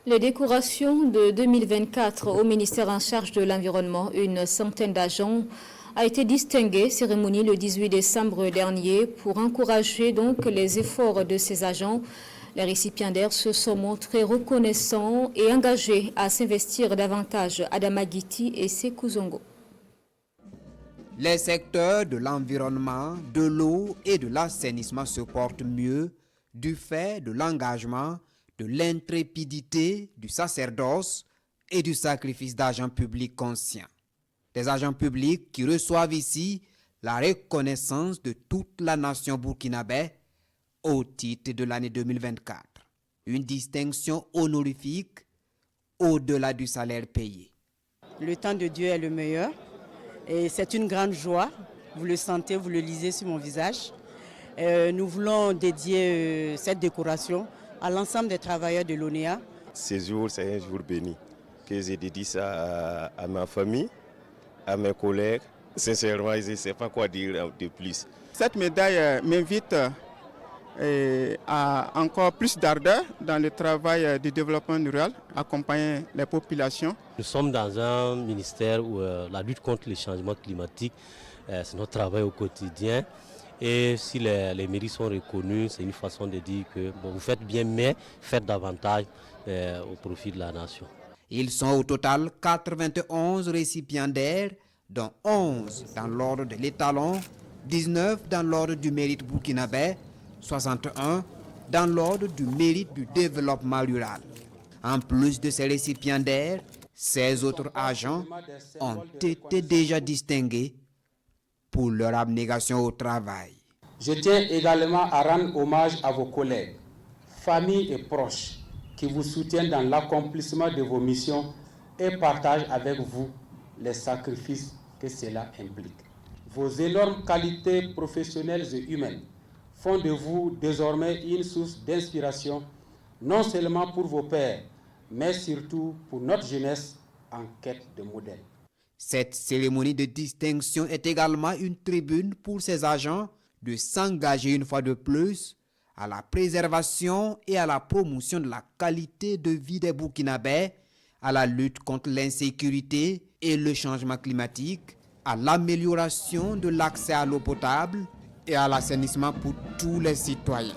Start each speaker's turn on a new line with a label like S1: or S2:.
S1: Les décorations de 2024 au ministère en charge de l'environnement, une centaine d'agents a été distinguée, cérémonie le 18 décembre dernier, pour encourager donc les efforts de ces agents. Les récipiendaires se sont montrés reconnaissants et engagés à s'investir davantage. Adama Guiti et Sekou Zongo.
S2: Les secteurs de l'environnement, de l'eau et de l'assainissement se portent mieux du fait de l'engagement, de l'intrépidité, du sacerdoce et du sacrifice d'agents publics conscients. Des agents publics qui reçoivent ici la reconnaissance de toute la nation burkinabé au titre de l'année 2024. Une distinction honorifique au-delà du salaire payé.
S3: Le temps de Dieu est le meilleur et c'est une grande joie. Vous le sentez, vous le lisez sur mon visage. Nous voulons dédier cette décoration à l'ensemble des travailleurs de l'ONEA.
S4: Ce jour, c'est un jour béni que je dédie ça à ma famille, à mes collègues. Sincèrement, je ne sais pas quoi dire de plus.
S5: Cette médaille m'invite à encore plus d'ardeur dans le travail de développement rural, accompagner les populations.
S6: Nous sommes dans un ministère où la lutte contre les changements climatiques, c'est notre travail au quotidien. Et si les mairies sont reconnus, c'est une façon de dire que vous faites bien, mais faites davantage au profit de la nation.
S2: Ils sont au total 91 récipiendaires, dont 11 dans l'ordre de l'étalon, 19 dans l'ordre du mérite burkinabé, 61 dans l'ordre du mérite du développement rural. En plus de ces récipiendaires, 16 autres agents ont été déjà distingués pour leur abnégation au travail.
S7: Je tiens également à rendre hommage à vos collègues, familles et proches qui vous soutiennent dans l'accomplissement de vos missions et partagent avec vous les sacrifices que cela implique. Vos énormes qualités professionnelles et humaines font de vous désormais une source d'inspiration, non seulement pour vos pairs, mais surtout pour notre jeunesse en quête de modèles.
S2: Cette cérémonie de distinction est également une tribune pour ces agents de s'engager une fois de plus à la préservation et à la promotion de la qualité de vie des Burkinabés, à la lutte contre l'insécurité et le changement climatique, à l'amélioration de l'accès à l'eau potable et à l'assainissement pour tous les citoyens.